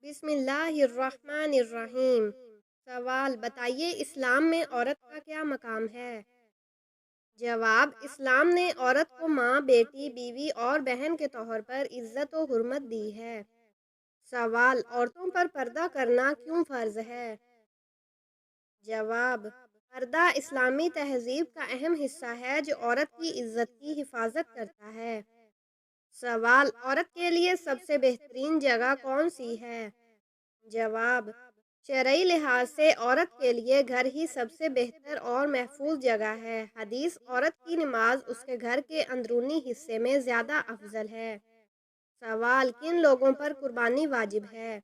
بسم اللہ الرحمن الرحیم۔ سوال: بتائیے اسلام میں عورت کا کیا مقام ہے؟ جواب: اسلام نے عورت کو ماں، بیٹی، بیوی اور بہن کے طور پر عزت و حرمت دی ہے۔ سوال: عورتوں پر پردہ کرنا کیوں فرض ہے؟ جواب: پردہ اسلامی تہذیب کا اہم حصہ ہے جو عورت کی عزت کی حفاظت کرتا ہے۔ سوال: عورت کے لیے سب سے بہترین جگہ کون سی ہے؟ جواب: شرعی لحاظ سے عورت کے لیے گھر ہی سب سے بہتر اور محفوظ جگہ ہے۔ حدیث: عورت کی نماز اس کے گھر کے اندرونی حصے میں زیادہ افضل ہے۔ سوال: کن لوگوں پر قربانی واجب ہے؟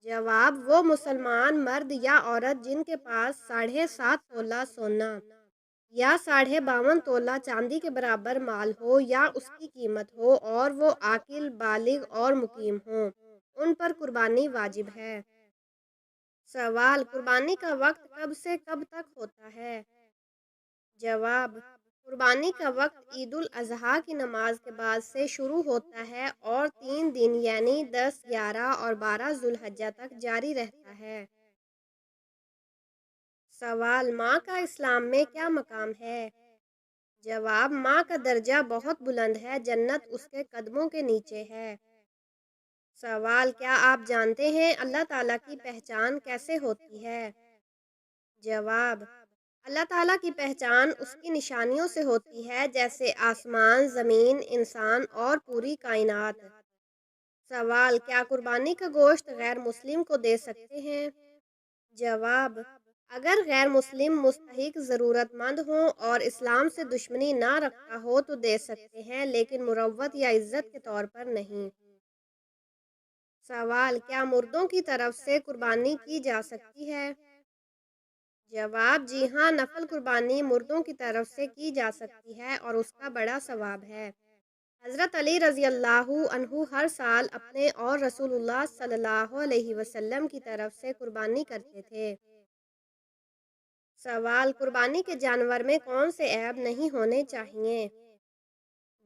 جواب: وہ مسلمان مرد یا عورت جن کے پاس 7.5 تولہ سونا یا 52.5 تولہ چاندی کے برابر مال ہو یا اس کی قیمت ہو اور وہ عاقل، بالغ اور مقیم ہوں، ان پر قربانی واجب ہے۔ سوال: قربانی کا وقت کب سے کب تک ہوتا ہے؟ جواب: قربانی کا وقت عید الاضحیٰ کی نماز کے بعد سے شروع ہوتا ہے اور 3 دن یعنی 10، 11 اور 12 ذوالحجہ تک جاری رہتا ہے۔ سوال: ماں کا اسلام میں کیا مقام ہے؟ جواب: ماں کا درجہ بہت بلند ہے، جنت اس کے قدموں کے نیچے ہے۔ سوال: کیا آپ جانتے ہیں اللہ تعالیٰ کی پہچان کیسے ہوتی ہے؟ جواب: اللہ تعالیٰ کی پہچان اس کی نشانیوں سے ہوتی ہے، جیسے آسمان، زمین، انسان اور پوری کائنات۔ سوال: کیا قربانی کا گوشت غیر مسلم کو دے سکتے ہیں؟ جواب: اگر غیر مسلم مستحق ضرورت مند ہوں اور اسلام سے دشمنی نہ رکھتا ہو تو دے سکتے ہیں، لیکن مروت یا عزت کے طور پر نہیں۔ سوال: کیا مردوں کی طرف سے قربانی کی جا سکتی ہے؟ جواب: جی ہاں، نفل قربانی مردوں کی طرف سے کی جا سکتی ہے اور اس کا بڑا ثواب ہے۔ حضرت علی رضی اللہ عنہ ہر سال اپنے اور رسول اللہ صلی اللہ علیہ وسلم کی طرف سے قربانی کرتے تھے۔ سوال: قربانی کے جانور میں کون سے عیب نہیں ہونے چاہیے؟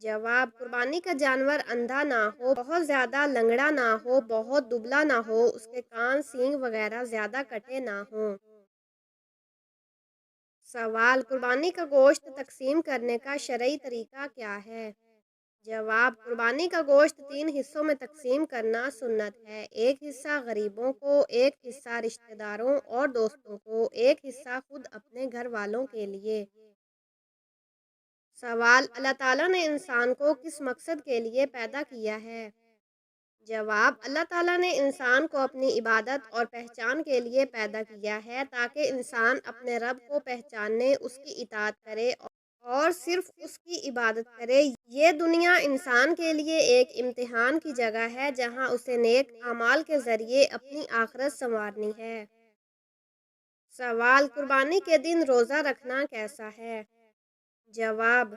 جواب: قربانی کا جانور اندھا نہ ہو، بہت زیادہ لنگڑا نہ ہو، بہت دبلا نہ ہو، اس کے کان، سینگ وغیرہ زیادہ کٹے نہ ہوں۔ سوال: قربانی کا گوشت تقسیم کرنے کا شرعی طریقہ کیا ہے؟ جواب: قربانی کا گوشت 3 حصوں میں تقسیم کرنا سنت ہے۔ ایک حصہ غریبوں کو، ایک حصہ رشتہ داروں اور دوستوں کو، ایک حصہ خود اپنے گھر والوں کے لیے۔ سوال: اللہ تعالیٰ نے انسان کو کس مقصد کے لیے پیدا کیا ہے؟ جواب: اللہ تعالیٰ نے انسان کو اپنی عبادت اور پہچان کے لیے پیدا کیا ہے تاکہ انسان اپنے رب کو پہچاننے، اس کی اطاعت کرے اور صرف اس کی عبادت کرے۔ یہ دنیا انسان کے لیے ایک امتحان کی جگہ ہے جہاں اسے نیک اعمال کے ذریعے اپنی آخرت سنوارنی ہے۔ سوال: قربانی کے دن روزہ رکھنا کیسا ہے؟ جواب: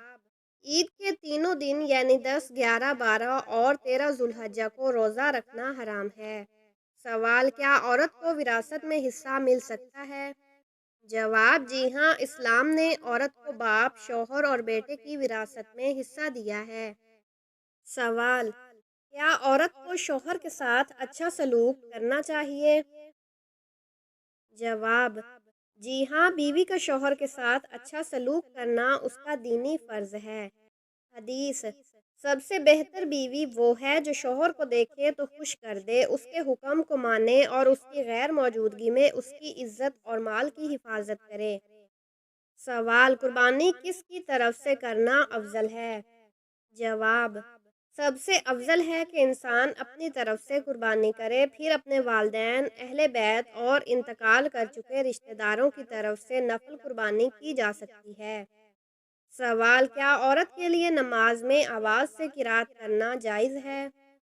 عید کے تینوں دن یعنی 10، 11، 12 اور 13 ذوالحجہ کو روزہ رکھنا حرام ہے۔ سوال: کیا عورت کو وراثت میں حصہ مل سکتا ہے؟ جواب: جی ہاں، اسلام نے عورت کو باپ، شوہر اور بیٹے کی وراثت میں حصہ دیا ہے۔ سوال: کیا عورت کو شوہر کے ساتھ اچھا سلوک کرنا چاہیے؟ جواب: جی ہاں، بیوی کا شوہر کے ساتھ اچھا سلوک کرنا اس کا دینی فرض ہے۔ حدیث: سب سے بہتر بیوی وہ ہے جو شوہر کو دیکھے تو خوش کر دے، اس کے حکم کو مانے اور اس کی غیر موجودگی میں اس کی عزت اور مال کی حفاظت کرے۔ سوال: قربانی کس کی طرف سے کرنا افضل ہے؟ جواب: سب سے افضل ہے کہ انسان اپنی طرف سے قربانی کرے، پھر اپنے والدین، اہل بیت اور انتقال کر چکے رشتہ داروں کی طرف سے نفل قربانی کی جا سکتی ہے۔ سوال: کیا عورت کے لیے نماز میں آواز سے قرات کرنا جائز ہے؟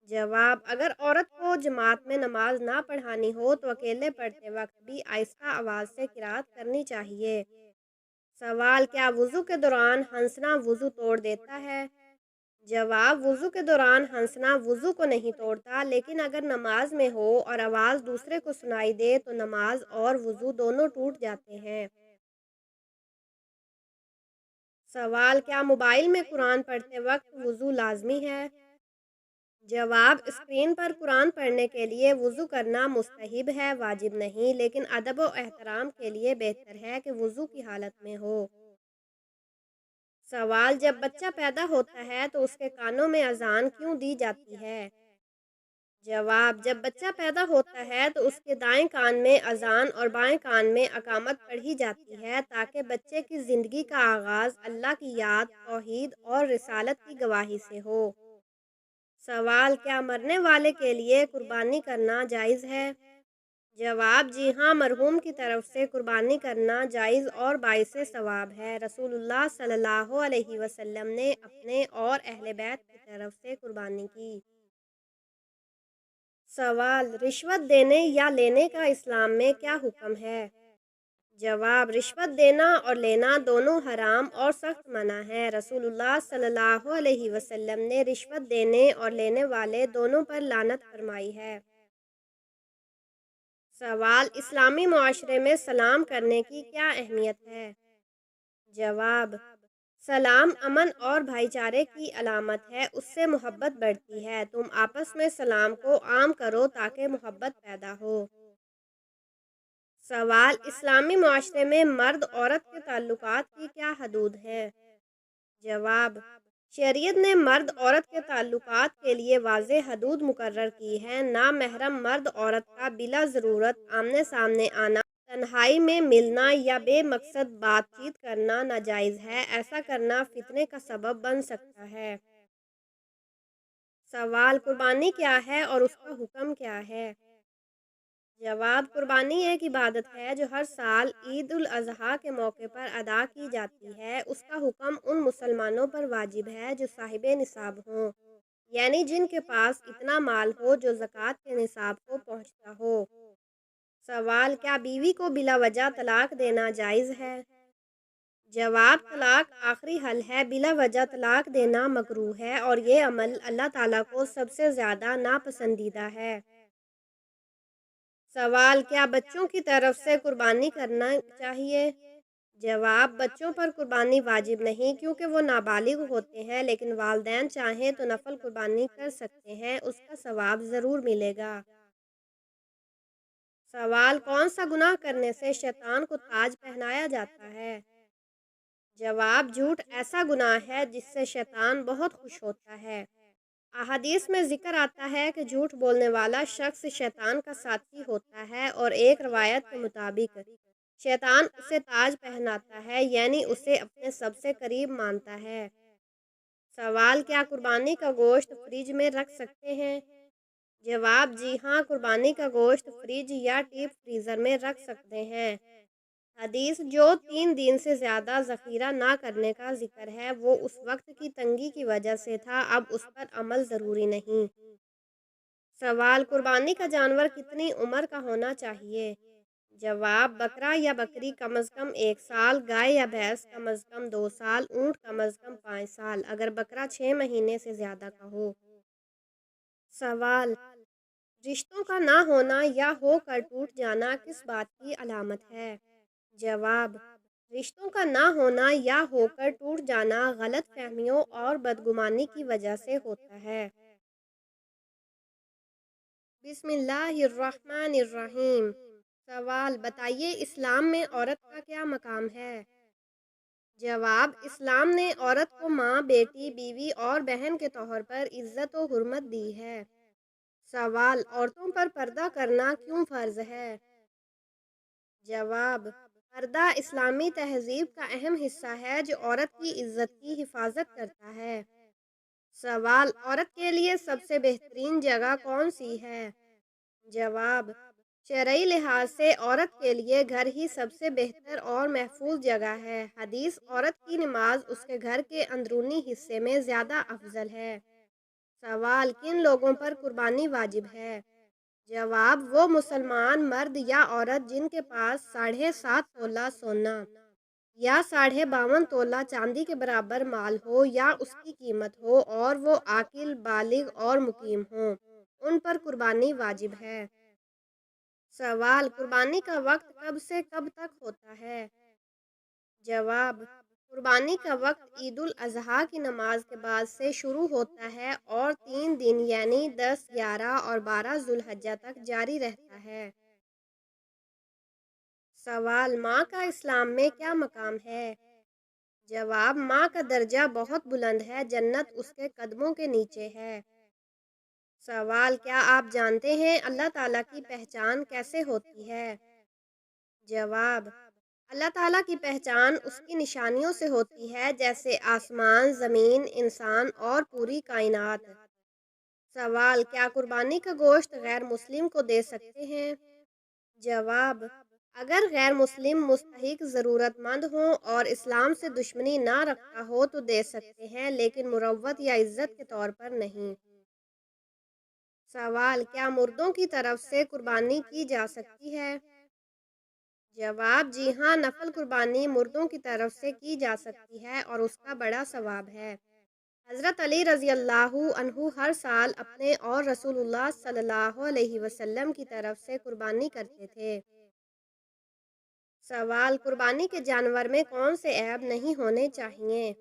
جواب: اگر عورت کو جماعت میں نماز نہ پڑھانی ہو تو اکیلے پڑھتے وقت بھی آہستہ آواز سے قرات کرنی چاہیے۔ سوال: کیا وضو کے دوران ہنسنا وضو توڑ دیتا ہے؟ جواب: وضو کے دوران ہنسنا وضو کو نہیں توڑتا، لیکن اگر نماز میں ہو اور آواز دوسرے کو سنائی دے تو نماز اور وضو دونوں ٹوٹ جاتے ہیں۔ سوال: کیا موبائل میں قرآن پڑھتے وقت وضو لازمی ہے؟ جواب: اسکرین پر قرآن پڑھنے کے لیے وضو کرنا مستحب ہے، واجب نہیں، لیکن ادب و احترام کے لیے بہتر ہے کہ وضو کی حالت میں ہو۔ سوال: جب بچہ پیدا ہوتا ہے تو اس کے کانوں میں اذان کیوں دی جاتی ہے؟ جواب: جب بچہ پیدا ہوتا ہے تو اس کے دائیں کان میں اذان اور بائیں کان میں اقامت پڑھی جاتی ہے تاکہ بچے کی زندگی کا آغاز اللہ کی یاد، توحید اور رسالت کی گواہی سے ہو۔ سوال: کیا مرنے والے کے لیے قربانی کرنا جائز ہے؟ جواب: جی ہاں، مرحوم کی طرف سے قربانی کرنا جائز اور باعث ثواب ہے۔ رسول اللہ صلی اللہ علیہ وسلم نے اپنے اور اہل بیت کی طرف سے قربانی کی۔ سوال: رشوت دینے یا لینے کا اسلام میں کیا حکم ہے؟ جواب: رشوت دینا اور لینا دونوں حرام اور سخت منع ہے۔ رسول اللہ صلی اللہ علیہ وسلم نے رشوت دینے اور لینے والے دونوں پر لعنت فرمائی ہے۔ سوال: اسلامی معاشرے میں سلام کرنے کی کیا اہمیت ہے؟ جواب: سلام امن اور بھائی چارے کی علامت ہے، اس سے محبت بڑھتی ہے۔ تم آپس میں سلام کو عام کرو تاکہ محبت پیدا ہو۔ سوال: اسلامی معاشرے میں مرد عورت کے تعلقات کی کیا حدود ہیں؟ جواب: شریعت نے مرد عورت کے تعلقات کے لیے واضح حدود مقرر کی ہیں۔ نامحرم مرد عورت کا بلا ضرورت آمنے سامنے آنا، تنہائی میں ملنا یا بے مقصد بات چیت کرنا ناجائز ہے، ایسا کرنا فتنے کا سبب بن سکتا ہے۔ سوال: قربانی کیا ہے اور اس کا حکم کیا ہے؟ جواب: قربانی ایک عبادت ہے جو ہر سال عید الاضحیٰ کے موقع پر ادا کی جاتی ہے۔ اس کا حکم ان مسلمانوں پر واجب ہے جو صاحب نصاب ہوں، یعنی جن کے پاس اتنا مال ہو جو زکوٰۃ کے نصاب کو پہنچتا ہو۔ سوال: کیا بیوی کو بلا وجہ طلاق دینا جائز ہے؟ جواب: طلاق آخری حل ہے، بلا وجہ طلاق دینا مکروہ ہے اور یہ عمل اللہ تعالیٰ کو سب سے زیادہ ناپسندیدہ ہے۔ سوال: کیا بچوں کی طرف سے قربانی کرنا چاہیے؟ جواب: بچوں پر قربانی واجب نہیں کیونکہ وہ نابالغ ہوتے ہیں، لیکن والدین چاہیں تو نفل قربانی کر سکتے ہیں، اس کا ثواب ضرور ملے گا۔ سوال: کون سا گناہ کرنے سے شیطان کو تاج پہنایا جاتا ہے؟ جواب: جھوٹ ایسا گناہ ہے جس سے شیطان بہت خوش ہوتا ہے۔ احادیث میں ذکر آتا ہے کہ جھوٹ بولنے والا شخص شیطان کا ساتھی ہوتا ہے، اور ایک روایت کے مطابق شیطان اسے تاج پہناتا ہے، یعنی اسے اپنے سب سے قریب مانتا ہے۔ سوال: کیا قربانی کا گوشت فریج میں رکھ سکتے ہیں؟ جواب: جی ہاں، قربانی کا گوشت فریج یا ڈیپ فریزر میں رکھ سکتے ہیں۔ حدیث جو 3 دن سے زیادہ ذخیرہ نہ کرنے کا ذکر ہے وہ اس وقت کی تنگی کی وجہ سے تھا، اب اس پر عمل ضروری نہیں۔ سوال: قربانی کا جانور کتنی عمر کا ہونا چاہیے؟ جواب: بکرا یا بکری کم از کم 1 سال، گائے یا بھینس کم از کم 2 سال، اونٹ کم از کم 5 سال، اگر بکرا 6 مہینے سے زیادہ کا ہو۔ سوال: رشتوں کا نہ ہونا یا ہو کر ٹوٹ جانا کس بات کی علامت ہے؟ جواب: رشتوں کا نہ ہونا یا ہو کر ٹوٹ جانا غلط فہمیوں اور بدگمانی کی وجہ سے ہوتا ہے۔ بسم اللہ الرحمن الرحیم۔ سوال: بتائیے اسلام میں عورت کا کیا مقام ہے؟ جواب: اسلام نے عورت کو ماں، بیٹی، بیوی اور بہن کے طور پر عزت و حرمت دی ہے۔ سوال: عورتوں پر پردہ کرنا کیوں فرض ہے؟ جواب: پردہ اسلامی تہذیب کا اہم حصہ ہے جو عورت کی عزت کی حفاظت کرتا ہے۔ سوال: عورت کے لیے سب سے بہترین جگہ کون سی ہے؟ جواب: شرعی لحاظ سے عورت کے لیے گھر ہی سب سے بہتر اور محفوظ جگہ ہے۔ حدیث: عورت کی نماز اس کے گھر کے اندرونی حصے میں زیادہ افضل ہے۔ سوال: کن لوگوں پر قربانی واجب ہے؟ جواب: وہ مسلمان مرد یا عورت جن کے پاس 7.5 تولہ سونا یا 52.5 تولہ چاندی کے برابر مال ہو یا اس کی قیمت ہو اور وہ عاقل، بالغ اور مقیم ہوں، ان پر قربانی واجب ہے۔ سوال: قربانی کا وقت کب سے کب تک ہوتا ہے؟ جواب: قربانی کا وقت عید الاضحیٰ کی نماز کے بعد سے شروع ہوتا ہے اور 3 دن یعنی 10، 11 اور 12 ذوالحجہ تک جاری رہتا ہے۔ سوال: ماں کا اسلام میں کیا مقام ہے؟ جواب: ماں کا درجہ بہت بلند ہے، جنت اس کے قدموں کے نیچے ہے۔ سوال: کیا آپ جانتے ہیں اللہ تعالیٰ کی پہچان کیسے ہوتی ہے؟ جواب: اللہ تعالیٰ کی پہچان اس کی نشانیوں سے ہوتی ہے، جیسے آسمان، زمین، انسان اور پوری کائنات۔ سوال: کیا قربانی کا گوشت غیر مسلم کو دے سکتے ہیں؟ جواب: اگر غیر مسلم مستحق ضرورت مند ہوں اور اسلام سے دشمنی نہ رکھتا ہو تو دے سکتے ہیں، لیکن مروت یا عزت کے طور پر نہیں۔ سوال: کیا مردوں کی طرف سے قربانی کی جا سکتی ہے؟ جواب: جی ہاں، نفل قربانی مردوں کی طرف سے کی جا سکتی ہے اور اس کا بڑا ثواب ہے۔ حضرت علی رضی اللہ عنہ ہر سال اپنے اور رسول اللہ صلی اللہ علیہ وسلم کی طرف سے قربانی کرتے تھے۔ سوال: قربانی کے جانور میں کون سے عیب نہیں ہونے چاہیے؟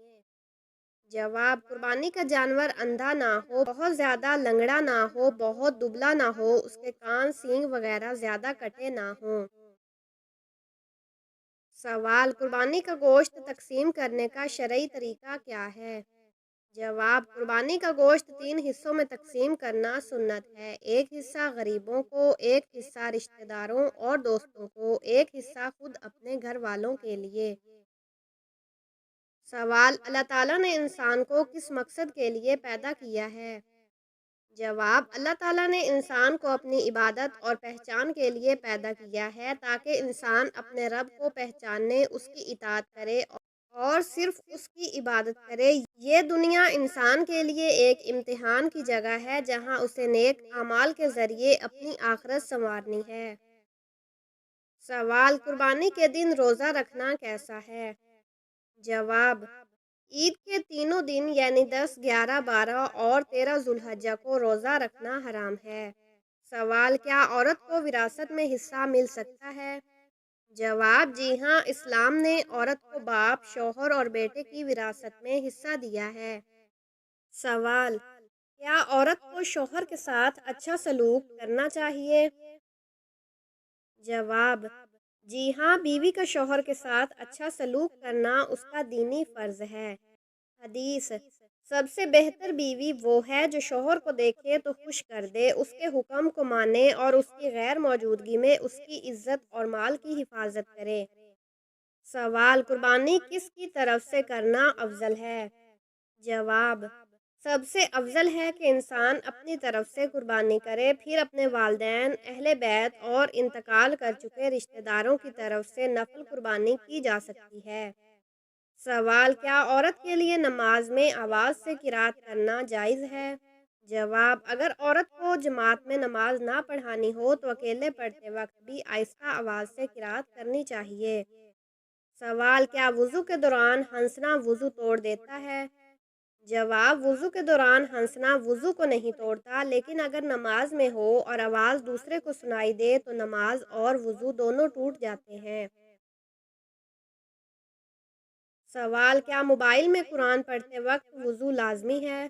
جواب: قربانی کا جانور اندھا نہ ہو، بہت زیادہ لنگڑا نہ ہو، بہت دبلا نہ ہو، اس کے کان، سینگ وغیرہ زیادہ کٹے نہ ہوں۔ سوال: قربانی کا گوشت تقسیم کرنے کا شرعی طریقہ کیا ہے؟ جواب: قربانی کا گوشت 3 حصوں میں تقسیم کرنا سنت ہے۔ ایک حصہ غریبوں کو، ایک حصہ رشتہ داروں اور دوستوں کو، ایک حصہ خود اپنے گھر والوں کے لیے۔ سوال: اللہ تعالیٰ نے انسان کو کس مقصد کے لیے پیدا کیا ہے؟ جواب: اللہ تعالیٰ نے انسان کو اپنی عبادت اور پہچان کے لیے پیدا کیا ہے، تاکہ انسان اپنے رب کو پہچاننے، اس کی اطاعت کرے اور صرف اس کی عبادت کرے۔ یہ دنیا انسان کے لیے ایک امتحان کی جگہ ہے، جہاں اسے نیک اعمال کے ذریعے اپنی آخرت سنوارنی ہے۔ سوال: قربانی کے دن روزہ رکھنا کیسا ہے؟ جواب: عید کے تینوں دن یعنی 10، 11، 12 اور 13 ذوالحجہ کو روزہ رکھنا حرام ہے۔ سوال: کیا عورت کو وراثت میں حصہ مل سکتا ہے؟ جواب: جی ہاں، اسلام نے عورت کو باپ، شوہر اور بیٹے کی وراثت میں حصہ دیا ہے۔ سوال: کیا عورت کو شوہر کے ساتھ اچھا سلوک کرنا چاہیے؟ جواب: جی ہاں، بیوی کا شوہر کے ساتھ اچھا سلوک کرنا اس کا دینی فرض ہے۔ حدیث: سب سے بہتر بیوی وہ ہے جو شوہر کو دیکھے تو خوش کر دے، اس کے حکم کو مانے اور اس کی غیر موجودگی میں اس کی عزت اور مال کی حفاظت کرے۔ سوال: قربانی کس کی طرف سے کرنا افضل ہے؟ جواب: سب سے افضل ہے کہ انسان اپنی طرف سے قربانی کرے، پھر اپنے والدین، اہل بیت اور انتقال کر چکے رشتہ داروں کی طرف سے نفل قربانی کی جا سکتی ہے۔ سوال: کیا عورت کے لیے نماز میں آواز سے قرات کرنا جائز ہے؟ جواب: اگر عورت کو جماعت میں نماز نہ پڑھانی ہو تو اکیلے پڑھتے وقت بھی آہستہ آواز سے قرات کرنی چاہیے۔ سوال: کیا وضو کے دوران ہنسنا وضو توڑ دیتا ہے؟ جواب: وضو کے دوران ہنسنا وضو کو نہیں توڑتا، لیکن اگر نماز میں ہو اور آواز دوسرے کو سنائی دے تو نماز اور وضو دونوں ٹوٹ جاتے ہیں۔ سوال: کیا موبائل میں قرآن پڑھتے وقت وضو لازمی ہے؟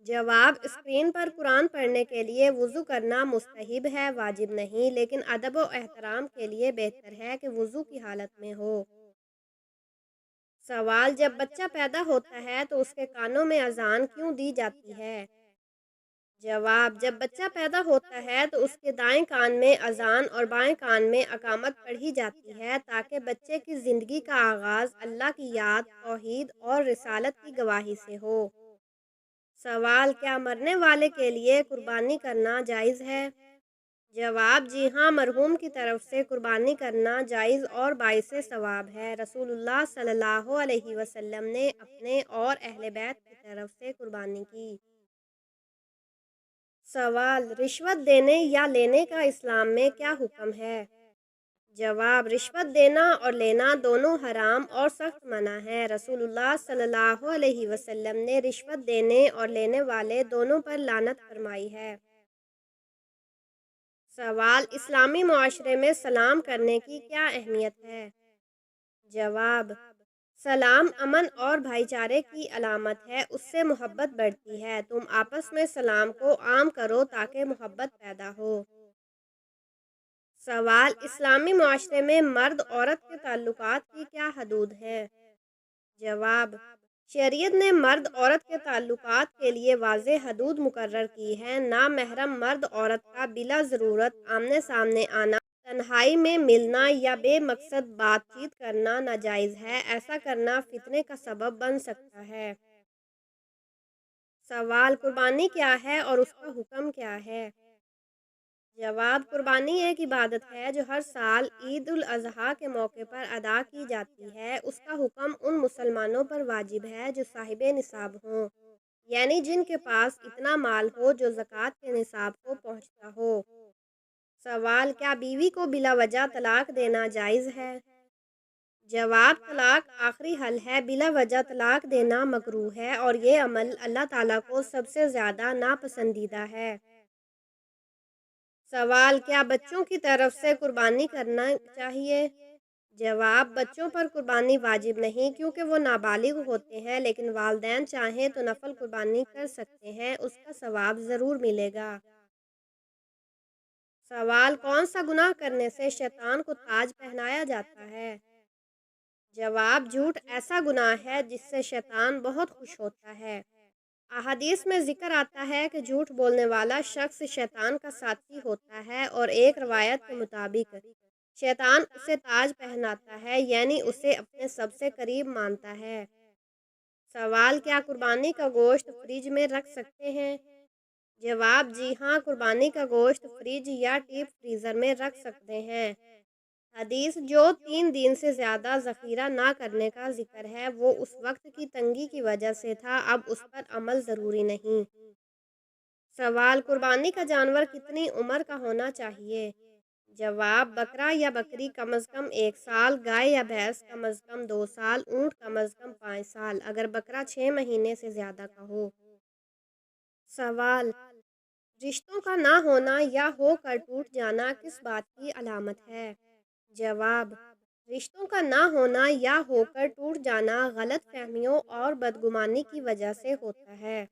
جواب: اسکرین پر قرآن پڑھنے کے لیے وضو کرنا مستحب ہے، واجب نہیں، لیکن ادب و احترام کے لیے بہتر ہے کہ وضو کی حالت میں ہو۔ سوال: جب بچہ پیدا ہوتا ہے تو اس کے کانوں میں اذان کیوں دی جاتی ہے؟ جواب: جب بچہ پیدا ہوتا ہے تو اس کے دائیں کان میں اذان اور بائیں کان میں اقامت پڑھی جاتی ہے، تاکہ بچے کی زندگی کا آغاز اللہ کی یاد، توحید اور رسالت کی گواہی سے ہو۔ سوال: کیا مرنے والے کے لیے قربانی کرنا جائز ہے؟ جواب: جی ہاں، مرحوم کی طرف سے قربانی کرنا جائز اور باعث ثواب ہے۔ رسول اللہ صلی اللہ علیہ وسلم نے اپنے اور اہل بیت کی طرف سے قربانی کی۔ سوال: رشوت دینے یا لینے کا اسلام میں کیا حکم ہے؟ جواب: رشوت دینا اور لینا دونوں حرام اور سخت منع ہے۔ رسول اللہ صلی اللہ علیہ وسلم نے رشوت دینے اور لینے والے دونوں پر لعنت فرمائی ہے۔ سوال: اسلامی معاشرے میں سلام کرنے کی کیا اہمیت ہے؟ جواب: سلام امن اور بھائی چارے کی علامت ہے، اس سے محبت بڑھتی ہے۔ تم آپس میں سلام کو عام کرو تاکہ محبت پیدا ہو۔ سوال، اسلامی معاشرے میں مرد عورت کے تعلقات کی کیا حدود ہے؟ جواب، شریعت نے مرد عورت کے تعلقات کے لیے واضح حدود مقرر کی ہیں۔ نامحرم مرد عورت کا بلا ضرورت آمنے سامنے آنا، تنہائی میں ملنا یا بے مقصد بات چیت کرنا ناجائز ہے۔ ایسا کرنا فتنے کا سبب بن سکتا ہے۔ سوال، قربانی کیا ہے اور اس کا حکم کیا ہے؟ جواب، قربانی ایک عبادت ہے جو ہر سال عید الاضحیٰ کے موقع پر ادا کی جاتی ہے۔ اس کا حکم ان مسلمانوں پر واجب ہے جو صاحب نصاب ہوں، یعنی جن کے پاس اتنا مال ہو جو زکوٰۃ کے نصاب کو پہنچتا ہو۔ سوال، کیا بیوی کو بلا وجہ طلاق دینا جائز ہے؟ جواب، طلاق آخری حل ہے۔ بلا وجہ طلاق دینا مکروہ ہے اور یہ عمل اللہ تعالیٰ کو سب سے زیادہ ناپسندیدہ ہے۔ سوال، کیا بچوں کی طرف سے قربانی کرنا چاہیے؟ جواب، بچوں پر قربانی واجب نہیں کیونکہ وہ نابالغ ہوتے ہیں، لیکن والدین چاہیں تو نفل قربانی کر سکتے ہیں، اس کا ثواب ضرور ملے گا۔ سوال، کون سا گناہ کرنے سے شیطان کو تاج پہنایا جاتا ہے؟ جواب، جھوٹ ایسا گناہ ہے جس سے شیطان بہت خوش ہوتا ہے۔ احادیث میں ذکر آتا ہے کہ جھوٹ بولنے والا شخص شیطان کا ساتھی ہوتا ہے، اور ایک روایت کے مطابق شیطان اسے تاج پہناتا ہے، یعنی اسے اپنے سب سے قریب مانتا ہے۔ سوال، کیا قربانی کا گوشت فریج میں رکھ سکتے ہیں؟ جواب، جی ہاں، قربانی کا گوشت فریج یا ڈیپ فریزر میں رکھ سکتے ہیں۔ حدیث جو 3 دن سے زیادہ ذخیرہ نہ کرنے کا ذکر ہے وہ اس وقت کی تنگی کی وجہ سے تھا، اب اس پر عمل ضروری نہیں۔ سوال، قربانی کا جانور کتنی عمر کا ہونا چاہیے؟ جواب، بکرا یا بکری کم از کم 1 سال، گائے یا بھینس کم از کم 2 سال، اونٹ کم از کم 5 سال، اگر بکرا 6 مہینے سے زیادہ کا ہو۔ سوال، رشتوں کا نہ ہونا یا ہو کر ٹوٹ جانا کس بات کی علامت ہے؟ جواب، رشتوں کا نہ ہونا یا ہو کر ٹوٹ جانا غلط فہمیوں اور بدگمانی کی وجہ سے ہوتا ہے۔